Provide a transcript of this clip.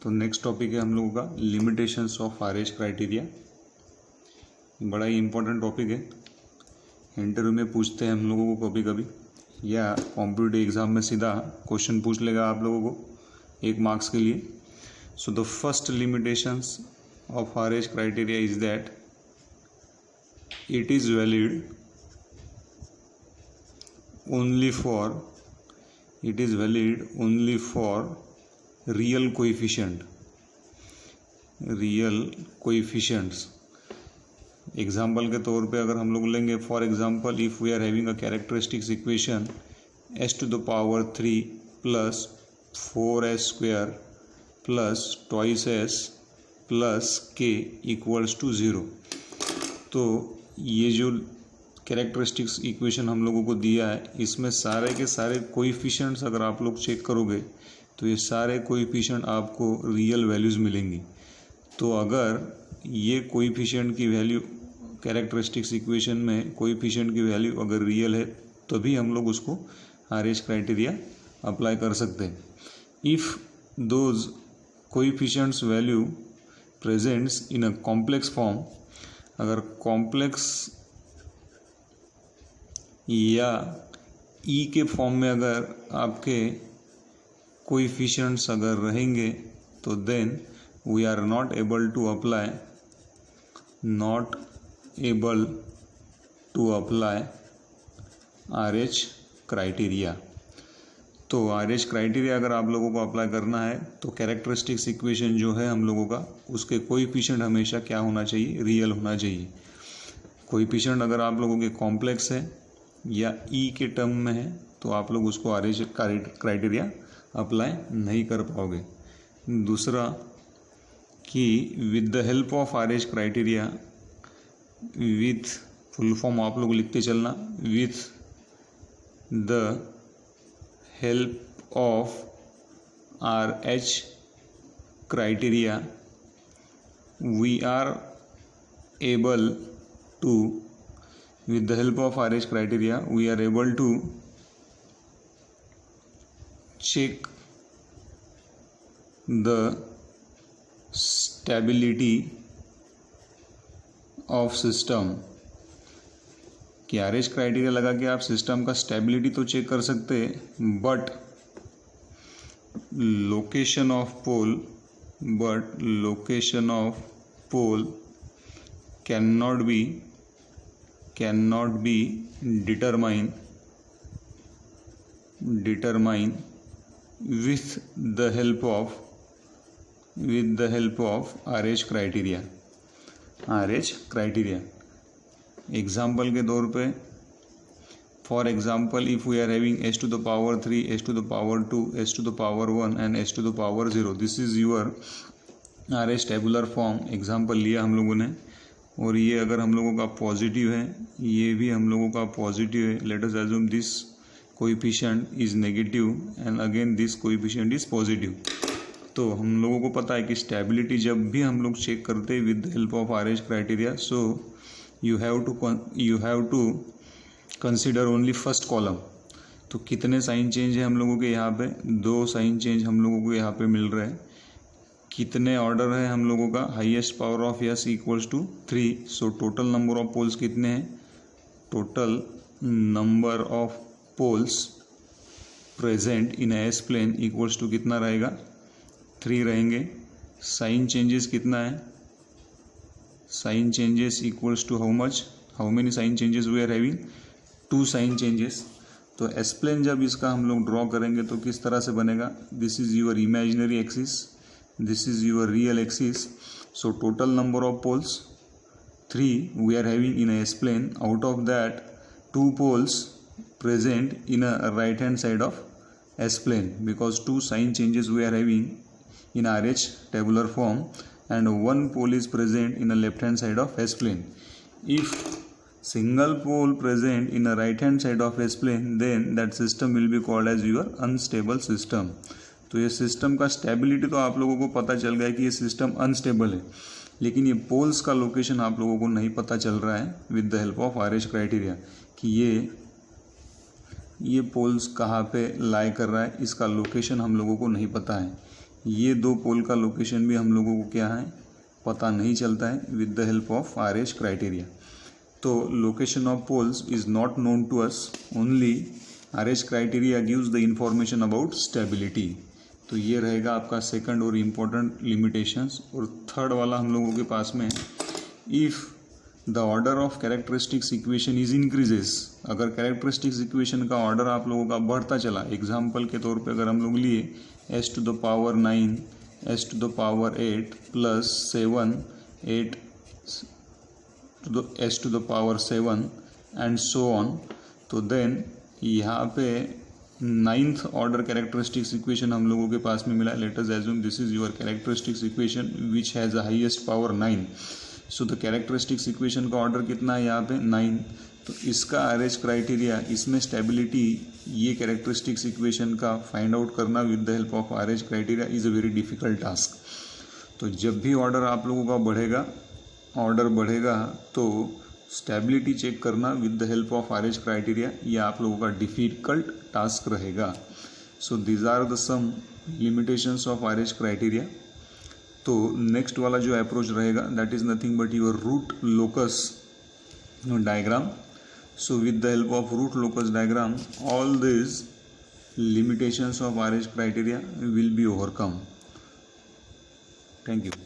तो next topic है हम लोगों का लिमिटेशंस ऑफ आरएच क्राइटेरिया। बड़ा ही इम्पोर्टेंट टॉपिक है, इंटरव्यू में पूछते हैं हम लोगों को कभी कभी, या कॉम्पिटिटिव एग्जाम में सीधा क्वेश्चन पूछ लेगा आप लोगों को 1 मार्क्स के लिए। So the first limitations of RH criteria is that it is valid only for real coefficients. Example के तौर पे अगर हम लोग लेंगे, for example if we are having a characteristics equation s⁻³ plus 4s² plus 2s plus k equals to 0। तो ये जो कैरेक्टरिस्टिक्स इक्वेशन हम लोगों को दिया है, इसमें सारे के सारे कोएफिशिएंट्स अगर आप लोग चेक करोगे तो ये सारे कोएफिशिएंट आपको रियल वैल्यूज़ मिलेंगी। तो अगर ये कोएफिशिएंट की वैल्यू कैरेक्टरिस्टिक्स इक्वेशन में कोएफिशिएंट की वैल्यू अगर रियल है तभी हम लोग उसको आरएच क्राइटेरिया अप्लाई कर सकते हैं। If those coefficients value presents in a complex form, अगर कॉम्प्लेक्स या ई के फॉर्म में अगर आपके कोएफिशिएंट्स अगर रहेंगे तो then we are not able to apply RH criteria. तो आरएच क्राइटेरिया अगर आप लोगों को अप्लाई करना है तो कैरेक्टरिस्टिक्स इक्वेशन जो है हम लोगों का, उसके कोएफिशिएंट हमेशा क्या होना चाहिए, रियल होना चाहिए। कोएफिशिएंट अगर आप लोगों के कॉम्प्लेक्स है या ई के टर्म में है तो आप लोग उसको आरएच क्राइटेरिया अप्लाई नहीं कर पाओगे। दूसरा कि with the help of RH criteria, with full form आप लोग लिखते चलना, with the help of RH criteria we are able to, with the help of RH criteria we are able to check the stability of system। कि RH criteria लगा के आप system का stability तो चेक कर सकते हैं, but location of pole cannot be determined with the help of RH criteria। Example के तौर पे, for example if we are having s⁻³ s⁻² s⁻1 and s⁻0, this is your RH tabular form. Example लिया हम लोगों ने, और ये अगर हम लोगों का पॉजिटिव है, ये भी हम लोगों का पॉजिटिव है। Let us assume this coefficient is negative and again this coefficient is positive. तो हम लोगों को पता है कि स्टेबिलिटी जब भी हम लोग चेक करते हैं with the help of RH criteria, so you have to consider only first column. तो कितने साइन चेंज है हम लोगों के यहाँ पे, 2 साइन चेंज हम लोगों को यहाँ पे मिल रहे हैं। कितने ऑर्डर है हम लोगों का, highest power of S equals to 3। So total number of poles कितने हैं, total number of poles present in S plane equals to कितना रहेगा, 3 रहेंगे। साइन चेंजेस कितना है, sign changes equals to how many sign changes we are having, 2 sign changes. तो S plane जब इसका हम लोग ड्रॉ करेंगे तो किस तरह से बनेगा, this is your imaginary axis, this is your real axis। so total number of poles 3 we are having in a S plane, out of that 2 poles present in a right hand side of S plane, because 2 sign changes we are having in RH tabular form and 1 pole is present in a left hand side of S plane। if single pole present in a right hand side of S plane, then that system will be called as your unstable system। तो ये system का stability तो आप लोगों को पता चल गया कि ये सिस्टम अनस्टेबल है, लेकिन ये पोल्स का लोकेशन आप लोगों को नहीं पता चल रहा है with the help of RH criteria, कि ये पोल्स कहाँ पे लाई कर रहा है, इसका लोकेशन हम लोगों को नहीं पता है। ये दो पोल का लोकेशन भी हम लोगों को क्या है पता नहीं चलता है with the help of RH criteria. तो location of poles is not known to us, only RH criteria gives the information about stability. तो ये रहेगा आपका सेकंड और इम्पोर्टेंट लिमिटेशंस। और थर्ड वाला हम लोगों के पास में, if the order of characteristics equation is increases, अगर कैरेक्टरिस्टिक्स इक्वेशन का ऑर्डर आप लोगों का बढ़ता चला, एग्जाम्पल के तौर पे अगर हम लोग लिए s to the power 9, s to the power 8 plus 7, 8 to the s to the power 7 and so on, तो देन यहाँ पे 9th ऑर्डर कैरेक्टरिस्टिक्स इक्वेशन हम लोगों के पास में मिला। Let us assume this is your characteristics equation which has the highest power 9। So the characteristics equation का order कितना है यहाँ पे 9। तो इसका RH क्राइटेरिया, इसमें स्टेबिलिटी, ये कैरेक्टरिस्टिक्स इक्वेशन का फाइंड आउट करना with the help of RH criteria is a very difficult task. तो जब भी ऑर्डर आप लोगों का बढ़ेगा तो स्टेबिलिटी चेक करना with the help of RH criteria, ये आप लोगों का डिफिकल्ट टास्क रहेगा। So these are the some limitations of RH criteria. तो नेक्स्ट वाला जो अप्रोच रहेगा that is nothing but your root locus diagram. So with the help of root locus diagram, all these limitations of RH criteria will be overcome. Thank you.